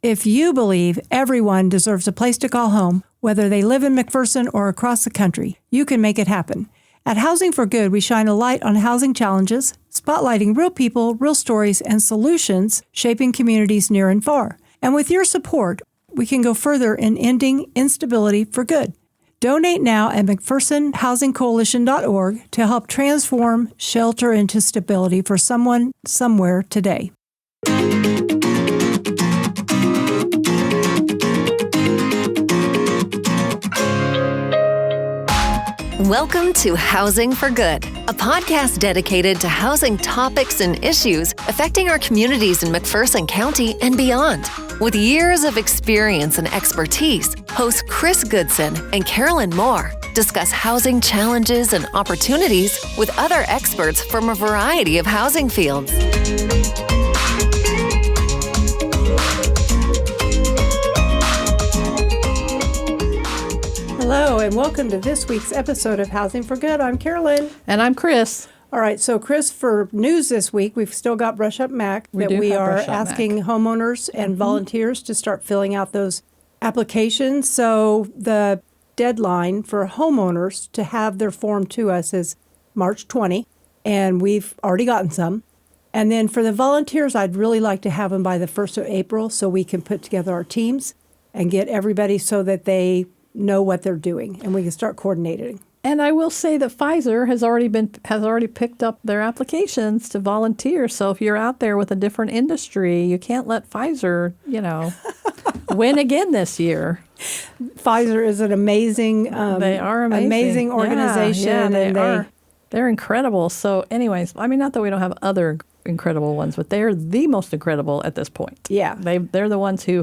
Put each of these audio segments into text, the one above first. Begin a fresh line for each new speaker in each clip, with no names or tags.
If you believe everyone deserves a place to call home, whether they live in McPherson or across the country, you can make it happen. At Housing for Good, we shine a light on housing challenges, spotlighting real people, real stories, and solutions shaping communities near and far. And with your support, we can go further in ending instability for good. Donate now at McPhersonHousingCoalition.org to help transform shelter into stability for someone, somewhere today.
Welcome to Housing for Good, a podcast dedicated to housing topics and issues affecting our communities in McPherson County and beyond. With years of experience and expertise, hosts Chris Goodson and Carolyn Moore discuss housing challenges and opportunities with other experts from a variety of housing fields.
Hello, and welcome to this week's episode of Housing for Good. I'm Carolyn.
And I'm Chris.
All right, so Chris, for news this week, we've still got Brush Up Mac we are asking homeowners and volunteers to start filling out those applications. So the deadline for homeowners to have their form to us is March 20, and we've already gotten some. And then for the volunteers, I'd really like to have them by the 1st of April so we can put together our teams and get everybody so that they know what they're doing and we can start coordinating.
And I will say that Pfizer has already picked up their applications to volunteer. So if you're out there with a different industry, you can't let Pfizer, win again this year.
Pfizer is an amazing,
they are amazing
organization.
Yeah,
and
they are. They're incredible. So anyways, I mean, not that we don't have other incredible ones, but they're the most incredible at this point.
Yeah.
They're the ones who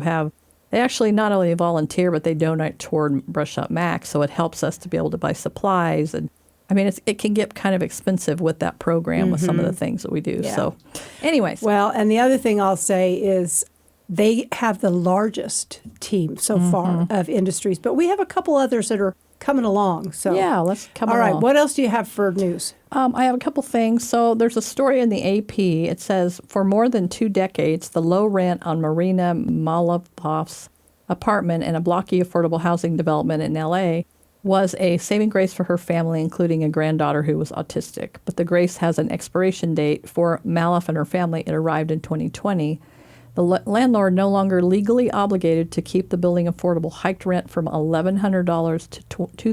they actually not only volunteer, but they donate toward Brush Up Mac, so it helps us to be able to buy supplies. And I mean, it can get kind of expensive with that program with some of the things that we do. Yeah. So anyways.
Well, and the other thing I'll say is they have the largest team so far of industries, but we have a couple others that are coming along. So
yeah, let's come along.
All right, what else do you have for news?
I have a couple things. So there's a story in the AP. It says, for more than 2 decades, the low rent on Marina Malakoff's apartment in a blocky affordable housing development in L.A. was a saving grace for her family, including a granddaughter who was autistic. But the grace has an expiration date. For Maloff and her family, it arrived in 2020. The landlord, no longer legally obligated to keep the building affordable, hiked rent from $1,100 to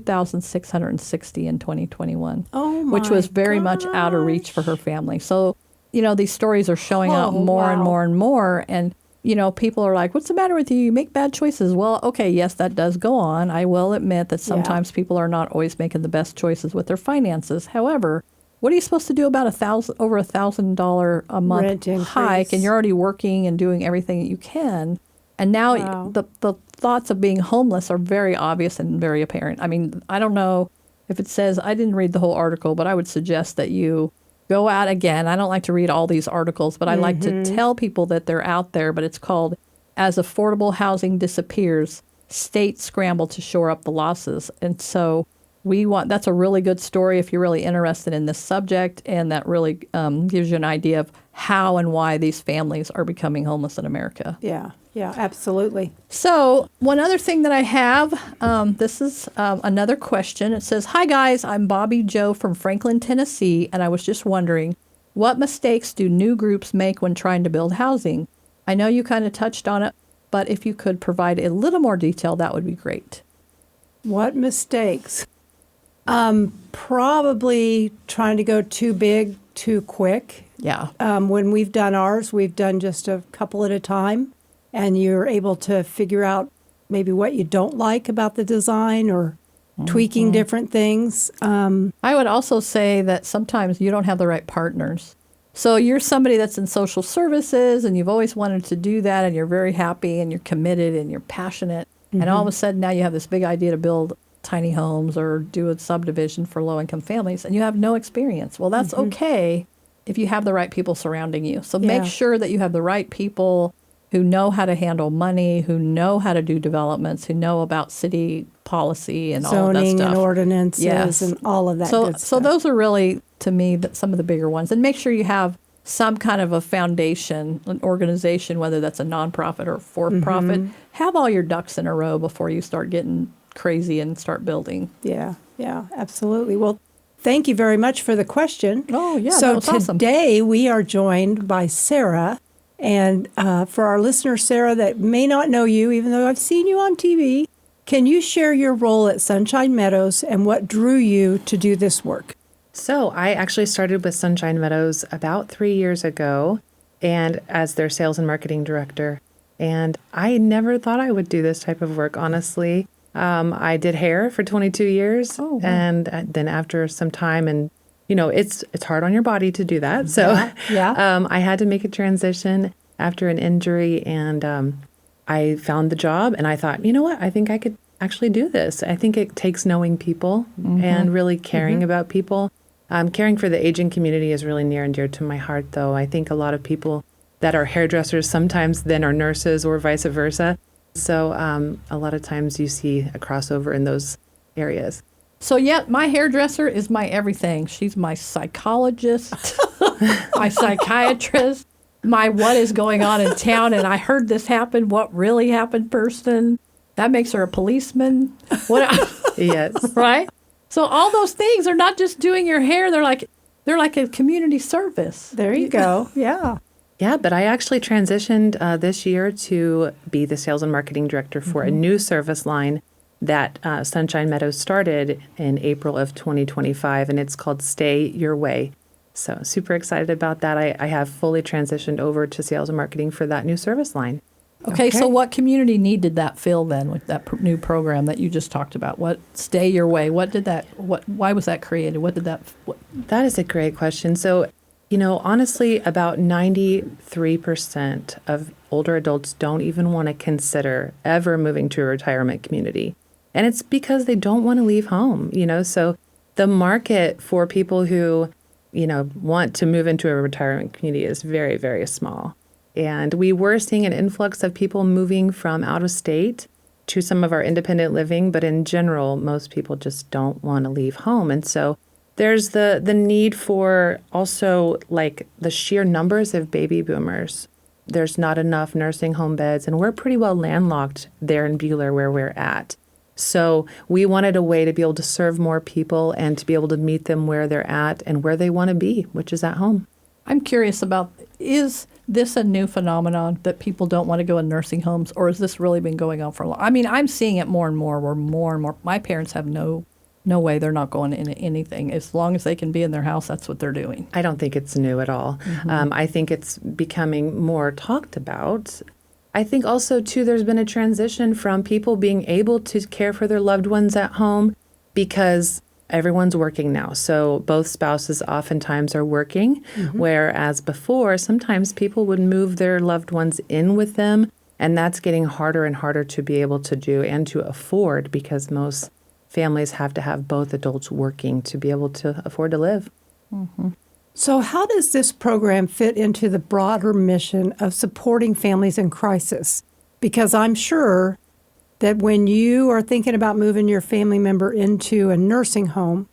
$2,660 in 2021, which was very much out of reach for her family. So, these stories are showing up more and more and more. And, people are like, what's the matter with you? You make bad choices. Well, okay, yes, that does go on. I will admit that sometimes people are not always making the best choices with their finances. However, what are you supposed to do about over $1,000 a month hike, and you're already working and doing everything that you can? And now the thoughts of being homeless are very obvious and very apparent. I mean, I don't know if it says, I didn't read the whole article, but I would suggest that you go out again. I don't like to read all these articles, but I like to tell people that they're out there. But it's called As Affordable Housing Disappears, States Scramble to Shore Up the Losses. And so that's a really good story if you're really interested in this subject, and that really gives you an idea of how and why these families are becoming homeless in America.
Yeah, absolutely.
So one other thing that I have, this is another question. It says, "Hi guys, I'm Bobby Joe from Franklin, Tennessee, and I was just wondering, what mistakes do new groups make when trying to build housing? I know you kind of touched on it, but if you could provide a little more detail, that would be great."
What mistakes? Probably trying to go too big, too quick.
Yeah.
When we've done ours, we've done just a couple at a time, and you're able to figure out maybe what you don't like about the design or tweaking different things.
I would also say that sometimes you don't have the right partners. So you're somebody that's in social services, and you've always wanted to do that, and you're very happy, and you're committed, and you're passionate. And all of a sudden now you have this big idea to build tiny homes or do a subdivision for low-income families, and you have no experience. Well, that's okay if you have the right people surrounding you. So make sure that you have the right people who know how to handle money, who know how to do developments, who know about city policy and all of that stuff.
Zoning and ordinances and all of that good stuff.
So those are really, to me, some of the bigger ones. And make sure you have some kind of a foundation, an organization, whether that's a nonprofit or for-profit, have all your ducks in a row before you start getting crazy and start building.
Yeah, absolutely. Well, thank you very much for the question.
Oh, yeah,
so
that was awesome.
Today we are joined by Sara. And for our listeners, Sara, that may not know you, even though I've seen you on TV, can you share your role at Sunshine Meadows and what drew you to do this work?
So I actually started with Sunshine Meadows about 3 years ago, and as their sales and marketing director. And I never thought I would do this type of work, honestly. I did hair for 22 years, and then after some time, and it's hard on your body to do that. So I had to make a transition after an injury, and I found the job, and I thought, you know what, I think I could actually do this. I think it takes knowing people and really caring about people. Caring for the aging community is really near and dear to my heart, though. I think a lot of people that are hairdressers sometimes then are nurses or vice versa. So a lot of times you see a crossover in those areas.
So, my hairdresser is my everything. She's my psychologist, my psychiatrist, my what is going on in town, and I heard this happen, what really happened person. That makes her a policeman.
Yes.
Right? So all those things are not just doing your hair. They're like a community service.
There you go. Yeah.
Yeah, but I actually transitioned this year to be the sales and marketing director for a new service line that Sunshine Meadows started in April of 2025, and it's called Stay Your Way. So super excited about that. I have fully transitioned over to sales and marketing for that new service line.
Okay, so what community need did that fill then with that new program that you just talked about? What Stay Your Way? Why was that created?
That is a great question. So, honestly, about 93% of older adults don't even want to consider ever moving to a retirement community. And it's because they don't want to leave home, So the market for people who, want to move into a retirement community is very, very small. And we were seeing an influx of people moving from out of state to some of our independent living, but in general, most people just don't want to leave home. And so there's the need for also like the sheer numbers of baby boomers. There's not enough nursing home beds, and we're pretty well landlocked there in Buhler where we're at. So we wanted a way to be able to serve more people and to be able to meet them where they're at and where they want to be, which is at home.
I'm curious about, is this a new phenomenon that people don't want to go in nursing homes, or has this really been going on for a long? I mean, I'm seeing it more and more where more and more. My parents have no way they're not going into anything. As long as they can be in their house, that's what they're doing.
I don't think it's new at all. I think it's becoming more talked about. I think also, too, there's been a transition from people being able to care for their loved ones at home because everyone's working now. So both spouses oftentimes are working, whereas before, sometimes people would move their loved ones in with them, and that's getting harder and harder to be able to do and to afford because most families have to have both adults working to be able to afford to live.
So how does this program fit into the broader mission of supporting families in crisis? Because I'm sure that when you are thinking about moving your family member into a nursing home,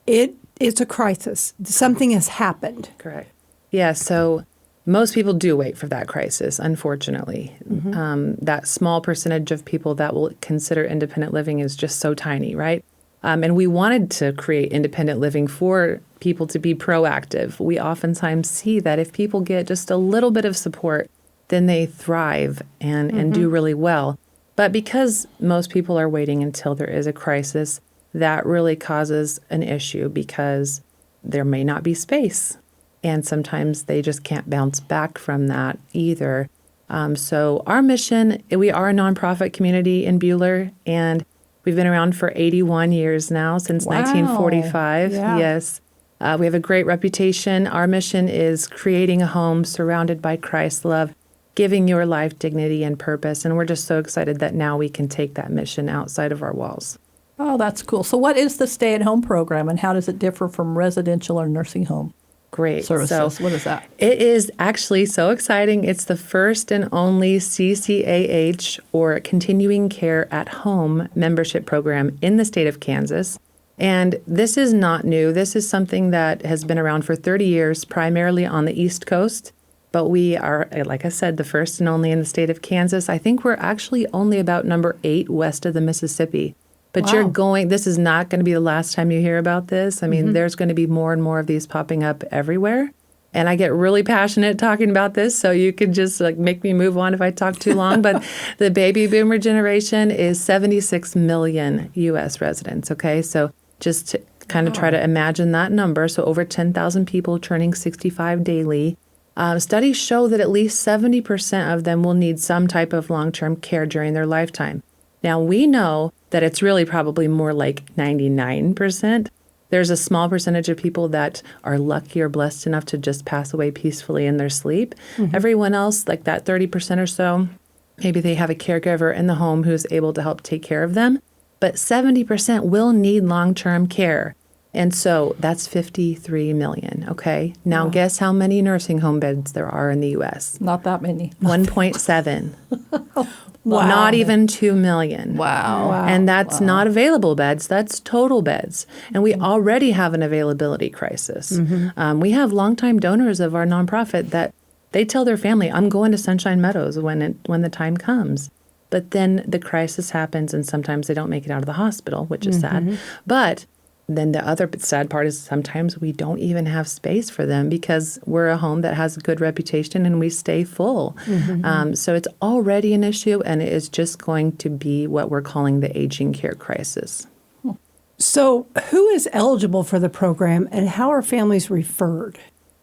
it's a crisis. Something has happened.
Correct. Yeah, so most people do wait for that crisis, unfortunately. That small percentage of people that will consider independent living is just so tiny, right? And we wanted to create independent living for people to be proactive. We oftentimes see that if people get just a little bit of support, then they thrive and do really well. But because most people are waiting until there is a crisis, that really causes an issue because there may not be space. And sometimes they just can't bounce back from that either. So our mission, we are a nonprofit community in Buhler, and we've been around for 81 years now, since 1945.
Yeah.
Yes. We have a great reputation. Our mission is creating a home surrounded by Christ's love, giving your life dignity and purpose. And we're just so excited that now we can take that mission outside of our walls.
Oh, that's cool. So what is the stay-at-home program, and how does it differ from residential or nursing home
Great.
services?
So
what is that?
It is actually so exciting. It's the first and only CCAH, or Continuing Care at Home, membership program in the state of Kansas. And this is not new. This is something that has been around for 30 years, primarily on the East Coast. But we are, like I said, the first and only in the state of Kansas. I think we're actually only about number 8 west of the Mississippi. But this is not going to be the last time you hear about this. I mean, there's going to be more and more of these popping up everywhere. And I get really passionate talking about this, so you could just make me move on if I talk too long. But the baby boomer generation is 76 million U.S. residents, okay? So just to kind of try to imagine that number. So over 10,000 people turning 65 daily. Studies show that at least 70% of them will need some type of long-term care during their lifetime. Now, we know that it's really probably more like 99%. There's a small percentage of people that are lucky or blessed enough to just pass away peacefully in their sleep. Everyone else, like that 30% or so, maybe they have a caregiver in the home who's able to help take care of them. But 70% will need long-term care. And so that's 53 million, okay? Now guess how many nursing home beds there are in the U.S.?
Not that many.
1.7. Wow. Not even 2 million.
Wow.
And that's not available beds, that's total beds. And we already have an availability crisis. We have longtime donors of our nonprofit that they tell their family, I'm going to Sunshine Meadows when the time comes. But then the crisis happens and sometimes they don't make it out of the hospital, which is sad. But then the other sad part is sometimes we don't even have space for them because we're a home that has a good reputation and we stay full. So it's already an issue, and it is just going to be what we're calling the aging care crisis.
So who is eligible for the program and how are families referred?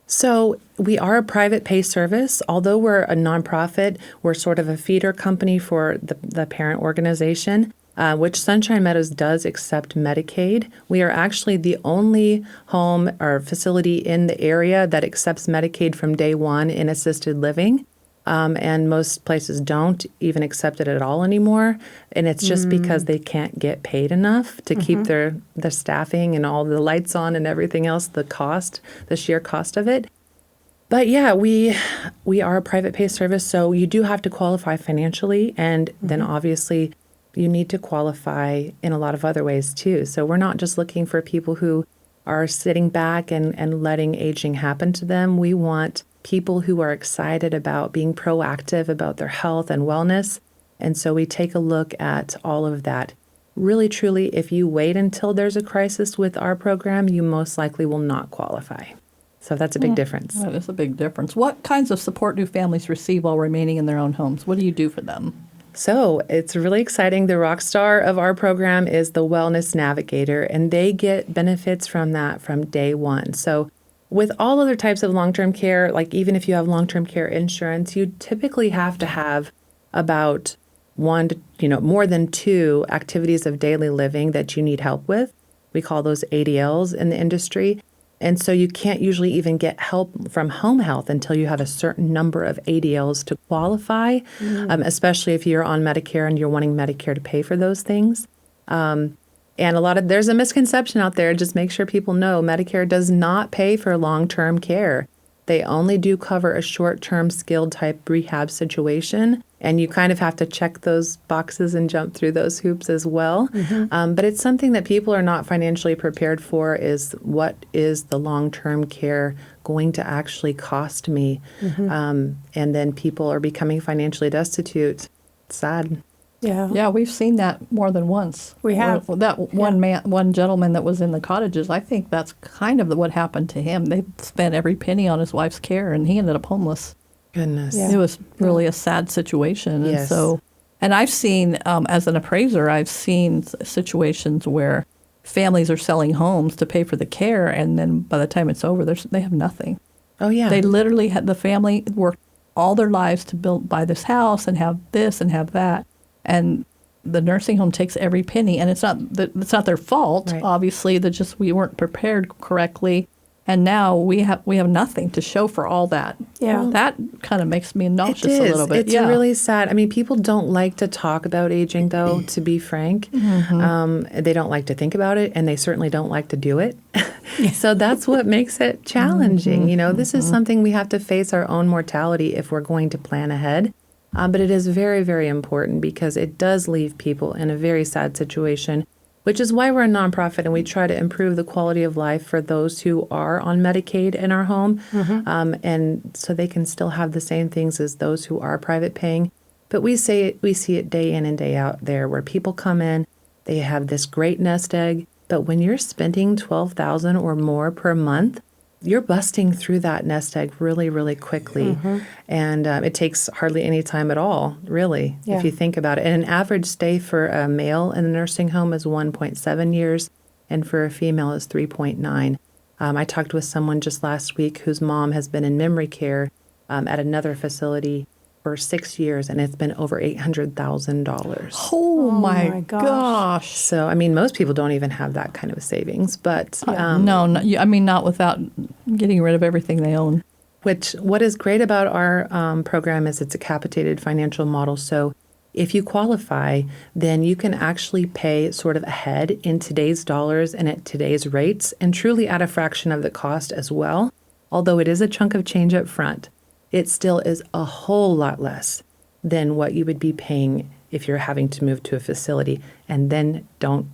So we are a private pay service. Although we're a nonprofit, we're sort of a feeder company for the parent organization. Which Sunshine Meadows does accept Medicaid. We are actually the only home or facility in the area that accepts Medicaid from day one in assisted living. And most places don't even accept it at all anymore. And it's just because they can't get paid enough to keep the staffing and all the lights on and everything else, the sheer cost of it. But yeah, we are a private pay service, so you do have to qualify financially, and then obviously you need to qualify in a lot of other ways too. So we're not just looking for people who are sitting back and letting aging happen to them. We want people who are excited about being proactive about their health and wellness. And so we take a look at all of that. Really, truly, if you wait until there's a crisis with our program, you most likely will not qualify. So that's a big difference.
That is a big difference. What kinds of support do families receive while remaining in their own homes? What do you do for them?
So it's really exciting. The rock star of our program is the Wellness Navigator, and they get benefits from that from day one. So with all other types of long-term care, like even if you have long-term care insurance, you typically have to have about more than 2 activities of daily living that you need help with. We call those ADLs in the industry. And so you can't usually even get help from home health until you have a certain number of ADLs to qualify, especially if you're on Medicare and you're wanting Medicare to pay for those things. And there's a misconception out there. Just make sure people know Medicare does not pay for long-term care. They only do cover a short-term skilled type rehab situation. And you kind of have to check those boxes and jump through those hoops as well. But it's something that people are not financially prepared for, is what is the long-term care going to actually cost me? And then people are becoming financially destitute. It's sad.
Yeah, we've seen that more than once.
We have.
That one gentleman that was in the cottages, I think that's kind of what happened to him. They spent every penny on his wife's care, and he ended up homeless.
Goodness.
It was really a sad situation.
Yes.
And I've seen, as an appraiser, I've seen situations where families are selling homes to pay for the care, and then by the time it's over, they have nothing.
Oh, yeah.
They literally the family worked all their lives to buy this house and have this and have that. And the nursing home takes every penny, and it's not their fault.
Right.
Obviously, we weren't prepared correctly, and now we have nothing to show for all that.
Yeah,
that kind of makes me nauseous a little bit.
It's really sad. I mean, people don't like to talk about aging, though. To be frank, they don't like to think about it, and they certainly don't like to do it. So that's what makes it challenging. This is something we have to face our own mortality if we're going to plan ahead. But it is very, very important because it does leave people in a very sad situation which is why we're a nonprofit and we try to improve the quality of life for those who are on Medicaid in our home. And so they can still have the same things as those who are private paying. But we see it day in and day out there where people come in, they have this great nest egg, but when you're spending $12,000 or more per month, you're busting through that nest egg really, really quickly. And it takes hardly any time at all, really, if you think about it. And an average stay for a male in a nursing home is 1.7 years, and for a female is 3.9. I talked with someone just last week whose mom has been in memory care at another facility for 6 years, and it's been over $800,000.
Oh my gosh.
So, I mean, most people don't even have that kind of savings, but...
not without getting rid of everything they own.
What is great about our program is it's a capitated financial model. So if you qualify, then you can actually pay sort of ahead in today's dollars and at today's rates, and truly at a fraction of the cost as well. Although it is a chunk of change up front, it still is a whole lot less than what you would be paying if you're having to move to a facility. And then don't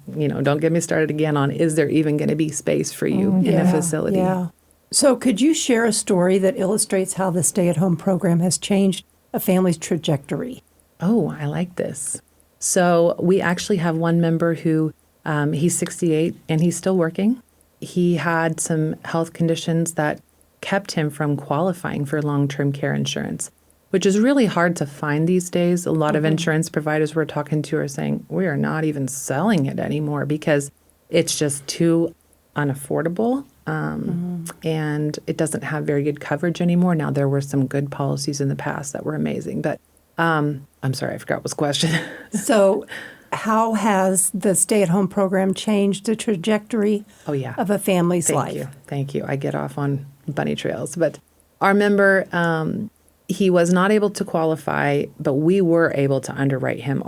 get me started again on, is there even going to be space for you in a facility?
Yeah. So could you share a story that illustrates how the stay-at-home program has changed a family's trajectory?
Oh, I like this. So we actually have one member who, he's 68 and he's still working. He had some health conditions that kept him from qualifying for long-term care insurance, which is really hard to find these days. A lot of insurance providers we're talking to are saying, we are not even selling it anymore because it's just too unaffordable. And it doesn't have very good coverage anymore. Now, there were some good policies in the past that were amazing, but I'm sorry, I forgot what's the question.
So how has the stay-at-home program changed the trajectory of a family's life?
Thank you. I get off on bunny trails. But our member, he was not able to qualify, but we were able to underwrite him.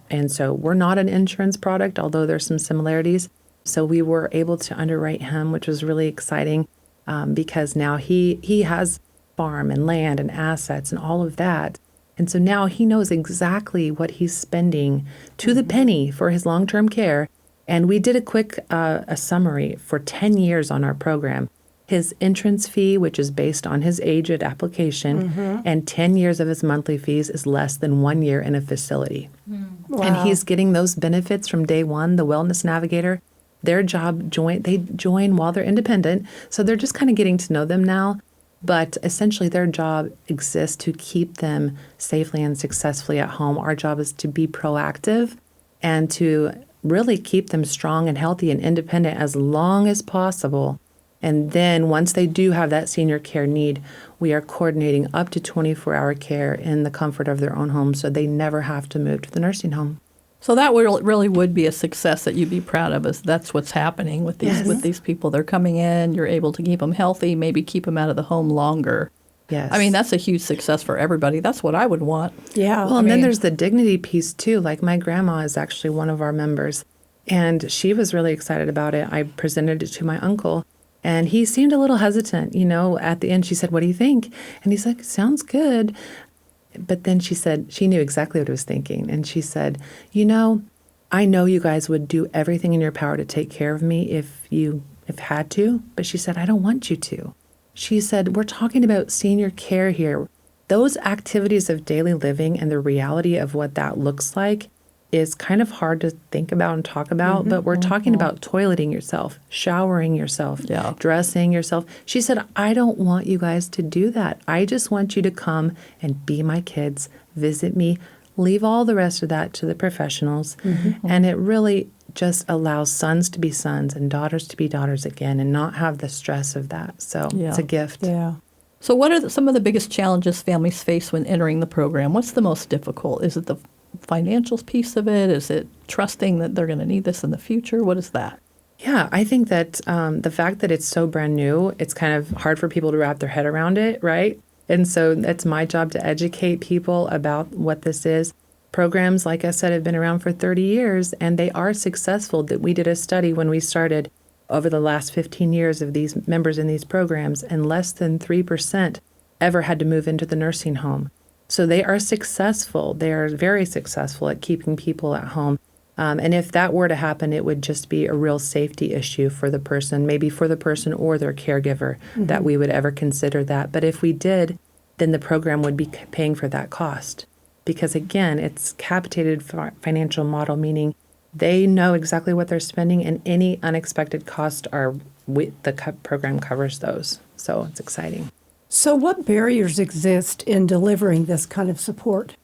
And so we're not an insurance product, although there's some similarities. So we were able to underwrite him, which was really exciting because now he has farm and land and assets and all of that. And so now he knows exactly what he's spending to the penny for his long-term care. And we did a quick a summary for 10 years on our program. His entrance fee, which is based on his age at application, and 10 years of his monthly fees is less than 1 year in a facility.
Wow.
And he's getting those benefits from day one. The Wellness Navigator, their job, they join while they're independent. So they're just kind of getting to know them now. But essentially, their job exists to keep them safely and successfully at home. Our job is to be proactive and to really keep them strong and healthy and independent as long as possible. And then once they do have that senior care need, we are coordinating up to 24-hour care in the comfort of their own home so they never have to move to the nursing home.
So that really would be a success that you'd be proud of, is that's what's happening with these people. They're coming in, you're able to keep them healthy, maybe keep them out of the home longer.
Yes.
I mean, that's a huge success for everybody. That's what I would want.
Yeah.
Well, and then there's the dignity piece, too. Like my grandma is actually one of our members, and she was really excited about it. I presented it to my uncle, and he seemed a little hesitant. At the end, she said, "What do you think?" And he's like, "Sounds good." But then she said, she knew exactly what I was thinking. And she said, I know you guys would do everything in your power to take care of me if had to. But she said, I don't want you to. She said, we're talking about senior care here. Those activities of daily living and the reality of what that looks like is kind of hard to think about and talk about, but we're talking about toileting yourself, showering yourself, dressing yourself. She said, I don't want you guys to do that. I just want you to come and be my kids, visit me, leave all the rest of that to the professionals. And it really just allows sons to be sons and daughters to be daughters again and not have the stress of that. So it's a gift.
Yeah.
So what are some of the biggest challenges families face when entering the program? What's the most difficult? Is it the financials piece of it? Is it trusting that they're going to need this in the future? What is that?
Yeah, I think that the fact that it's so brand new, it's kind of hard for people to wrap their head around it, right? And so it's my job to educate people about what this is. Programs, like I said, have been around for 30 years, and they are successful. That we did a study when we started over the last 15 years of these members in these programs, and less than 3% ever had to move into the nursing home. So they are successful. They are very successful at keeping people at home. And if that were to happen, it would just be a real safety issue for the person, maybe for the person or their caregiver, that we would ever consider that. But if we did, then the program would be paying for that cost. Because again, it's capitated financial model, meaning they know exactly what they're spending, and any unexpected costs the program covers those. So it's exciting.
So what barriers exist in delivering this kind of support?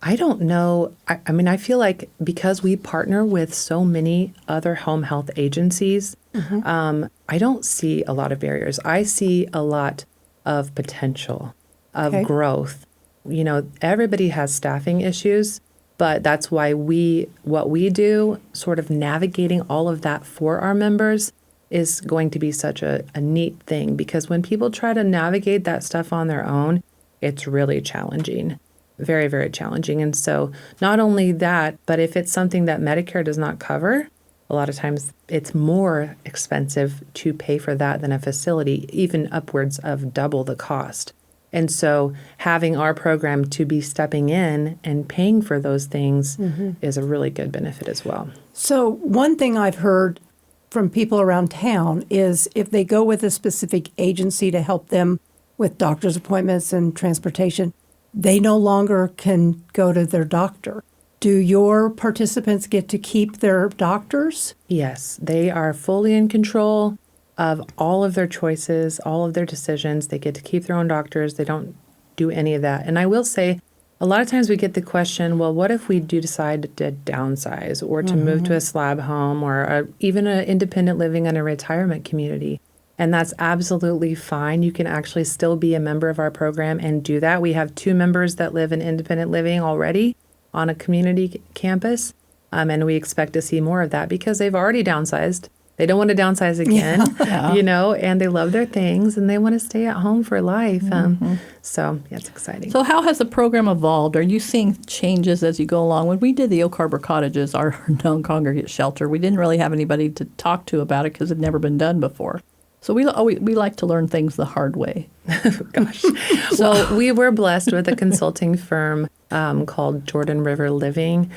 I don't know. I mean, I feel like because we partner with so many other home health agencies, I don't see a lot of barriers. I see a lot of potential, of growth. You know, everybody has staffing issues, but that's why what we do, sort of navigating all of that for our members, is going to be such a neat thing, because when people try to navigate that stuff on their own, it's really challenging. Very, very challenging. And so not only that, but if it's something that Medicare does not cover, a lot of times it's more expensive to pay for that than a facility, even upwards of double the cost. And so having our program to be stepping in and paying for those things is a really good benefit as well.
So one thing I've heard from people around town is if they go with a specific agency to help them with doctor's appointments and transportation, they no longer can go to their doctor. Do your participants get to keep their doctors?
Yes, they are fully in control of all of their choices, all of their decisions. They get to keep their own doctors. They don't do any of that. And I will say, a lot of times we get the question, well, what if we do decide to downsize or to move to a slab home or even an independent living in a retirement community? And that's absolutely fine. You can actually still be a member of our program and do that. We have 2 members that live in independent living already on a community campus, and we expect to see more of that because they've already downsized. They don't want to downsize again, you know, and they love their things and they want to stay at home for life. So yeah, it's exciting.
So how has the program evolved? Are you seeing changes as you go along? When we did the Oak Harbor Cottages, our non-congregate shelter, we didn't really have anybody to talk to about it because it had never been done before. So we like to learn things the hard way.
Gosh. Well, we were blessed with a consulting firm called Jordan River Living,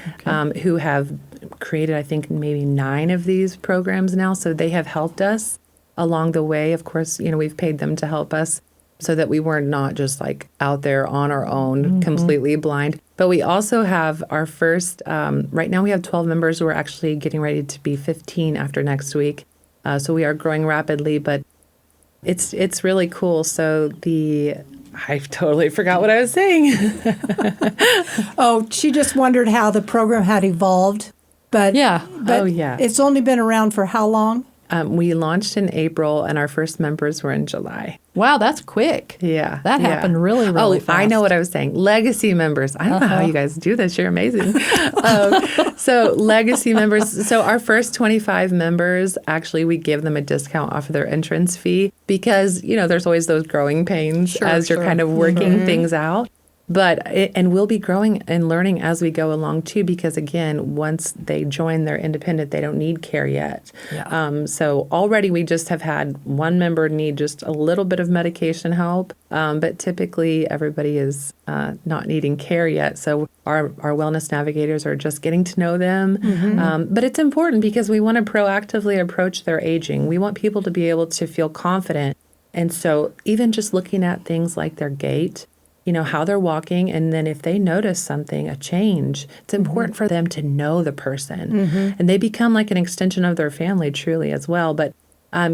who have created, I think, maybe 9 of these programs now. So they have helped us along the way. Of course, you know, we've paid them to help us so that we were not just like out there on our own, completely blind. But we also have our first, right now we have 12 members who are actually getting ready to be 15 after next week. So we are growing rapidly, but it's really cool. So I totally forgot what I was saying.
Oh, she just wondered how the program had evolved. But it's only been around for how long?
We launched in April, and our first members were in July.
Wow, that's quick.
Yeah.
That happened really fast.
I know what I was saying. Legacy members. I don't know how you guys do this. You're amazing. So legacy members. So our first 25 members, actually, we give them a discount off of their entrance fee because, you know, there's always those growing pains as you're kind of working things out. And we'll be growing and learning as we go along, too, because, again, once they join, they're independent. They don't need care yet. Yeah. So already we just have had one member need just a little bit of medication help, but typically everybody is not needing care yet. So our wellness navigators are just getting to know them. But it's important because we want to proactively approach their aging. We want people to be able to feel confident. And so even just looking at things like their gait, you know, how they're walking, and then if they notice something, a change, it's important for them to know the person. And they become like an extension of their family, truly, as well. But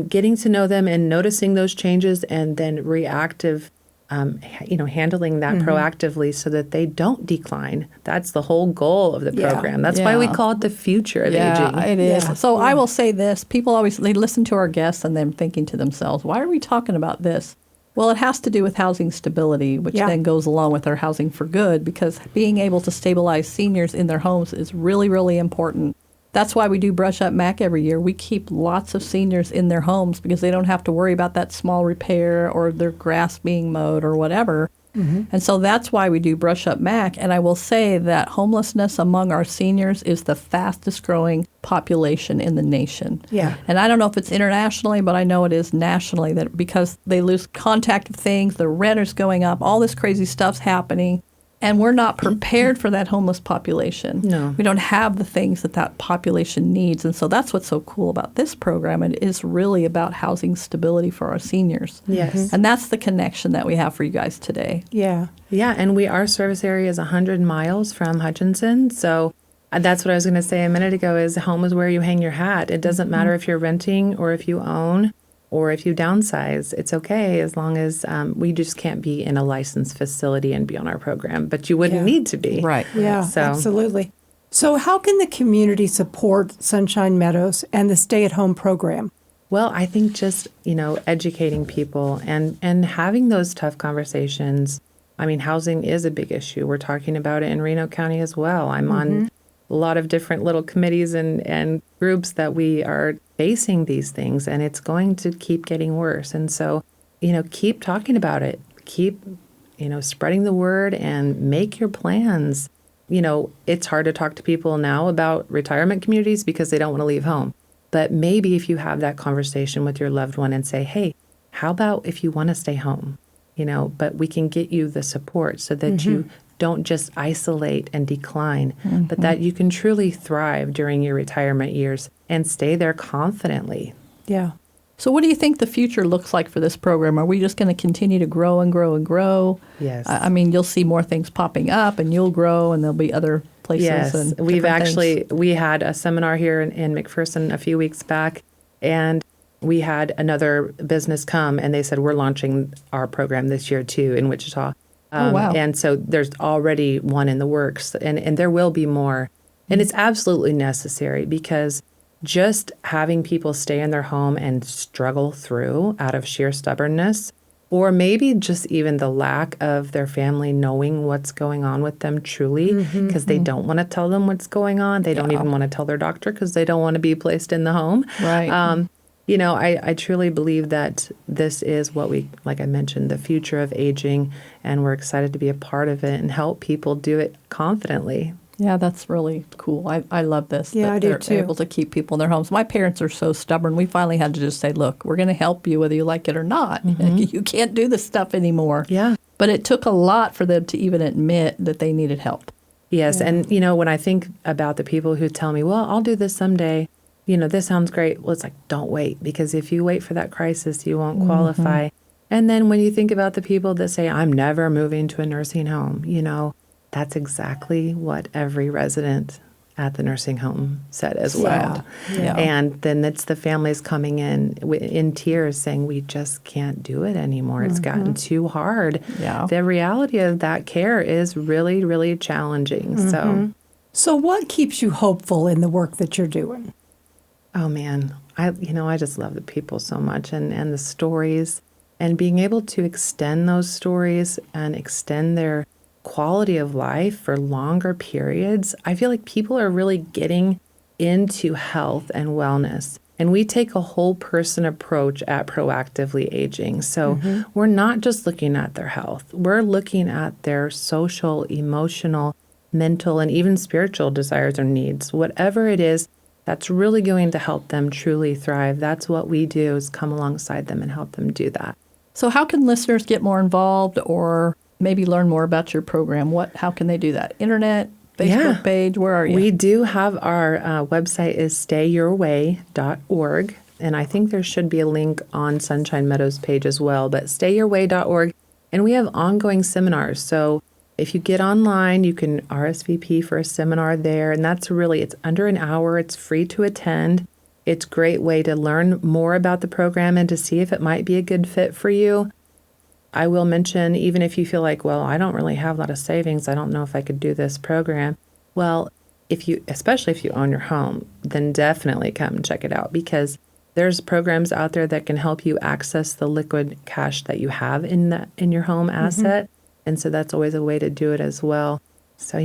getting to know them and noticing those changes and then reactive, handling that proactively so that they don't decline. That's the whole goal of the program. That's why we call it the future of aging.
It is. Yeah. So I will say this. People they listen to our guests and they're thinking to themselves, why are we talking about this? Well, it has to do with housing stability, which then goes along with our Housing for Good, because being able to stabilize seniors in their homes is really, really important. That's why we do Brush Up MAC every year. We keep lots of seniors in their homes because they don't have to worry about that small repair or their grass being mowed or whatever. And so that's why we do Brush Up MAC. And I will say that homelessness among our seniors is the fastest growing population in the nation.
Yeah.
And I don't know if it's internationally, but I know it is nationally, that because they lose contact with things, the rent is going up, all this crazy stuff's happening. And we're not prepared for that homeless population.
No.
We don't have the things that population needs. And so that's what's so cool about this program. It is really about housing stability for our seniors.
Yes.
And that's the connection that we have for you guys today.
Yeah.
Yeah, and our service area is 100 miles from Hutchinson. So that's what I was going to say a minute ago is home is where you hang your hat. It doesn't matter if you're renting or if you own or if you downsize. It's okay as long as we just can't be in a licensed facility and be on our program. But you wouldn't need to be.
Right.
Yeah,
So-
absolutely. So how can the community support Sunshine Meadows and the stay-at-home program?
Well, I think just, educating people and having those tough conversations. I mean, housing is a big issue. We're talking about it in Reno County as well. I'm on a lot of different little committees and groups that we are facing these things, and it's going to keep getting worse. And so, keep talking about it. Keep, spreading the word and make your plans. It's hard to talk to people now about retirement communities because they don't want to leave home. But maybe if you have that conversation with your loved one and say, hey, how about if you want to stay home? But we can get you the support so that you don't just isolate and decline, but that you can truly thrive during your retirement years and stay there confidently.
Yeah.
So what do you think the future looks like for this program? Are we just going to continue to grow and grow and grow?
Yes.
I mean, you'll see more things popping up and you'll grow and there'll be other places.
Yes,
and
we've
different
actually,
things.
we had a seminar here in McPherson a few weeks back, and we had another business come and they said, we're launching our program this year too in Wichita.
Oh, wow.
And so there's already one in the works, and there will be more. And it's absolutely necessary because just having people stay in their home and struggle through out of sheer stubbornness, or maybe just even the lack of their family knowing what's going on with them truly because they don't want to tell them what's going on. They don't even want to tell their doctor because they don't want to be placed in the home.
Right.
I truly believe that this is what like I mentioned, the future of aging, and we're excited to be a part of it and help people do it confidently.
Yeah, that's really cool. I love this.
Yeah,
that
I do
they're
too.
able to keep people in their homes. My parents are so stubborn. We finally had to just say, look, we're going to help you whether you like it or not. You can't do this stuff anymore.
Yeah.
But it took a lot for them to even admit that they needed help.
Yes. And, when I think about the people who tell me, well, I'll do this someday, this sounds great. Well, it's like, don't wait, because if you wait for that crisis, you won't qualify. And then when you think about the people that say, I'm never moving to a nursing home, that's exactly what every resident at the nursing home said as well.
Yeah.
And then it's the families coming in tears saying, we just can't do it anymore. It's gotten too hard.
Yeah.
The reality of that care is really, really challenging.
So what keeps you hopeful in the work that you're doing?
Oh man, I just love the people so much and the stories, and being able to extend those stories and extend their quality of life for longer periods. I feel like people are really getting into health and wellness, and we take a whole person approach at proactively aging. So we're not just looking at their health. We're looking at their social, emotional, mental, and even spiritual desires or needs. Whatever it is, that's really going to help them truly thrive. That's what we do, is come alongside them and help them do that.
So how can listeners get more involved or maybe learn more about your program? How can they do that? Internet, Facebook page, where are you?
We do have our website is stayyourway.org, and I think there should be a link on Sunshine Meadows page as well, but stayyourway.org, and we have ongoing seminars. So if you get online, you can RSVP for a seminar there, and it's under an hour. It's free to attend. It's a great way to learn more about the program and to see if it might be a good fit for you. I will mention, even if you feel like, well, I don't really have a lot of savings, I don't know if I could do this program. Well, especially if you own your home, then definitely come and check it out, because there's programs out there that can help you access the liquid cash that you have in your home asset. And so that's always a way to do it as well. So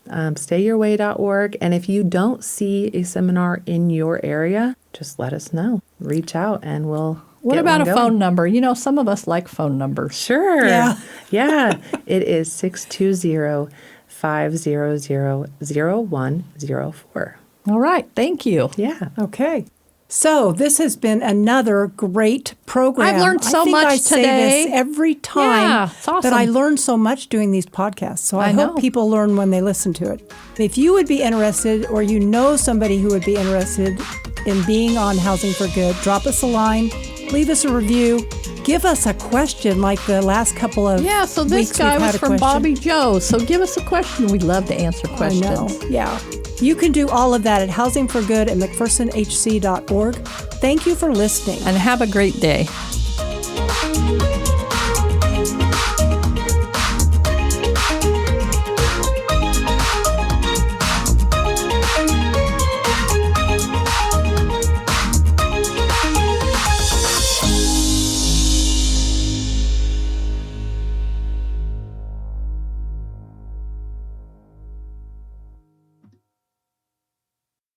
stayyourway.org. And if you don't see a seminar in your area, just let us know. Reach out and we'll
What about a phone number? Some of us like phone numbers.
Sure.
Yeah.
Yeah. It is 620-500-0104.
All right. Thank you.
Yeah.
Okay. So this has been another great program.
I've learned so much
I
today.
say this every time
Yeah, it's awesome.
that I learn so much doing these podcasts. So I hope people learn when they listen to it. If you would be interested, or you know somebody who would be interested in being on Housing for Good, drop us a line, leave us a review, give us a question like the last couple of
Yeah, so this
weeks
guy
we've had
was
a
from
question.
Bobby Joe. So give us a question. We'd love to answer questions.
I know. Yeah. You can do all of that at housingforgood at mcphersonhc.org. Thank you for listening.
And have a great day.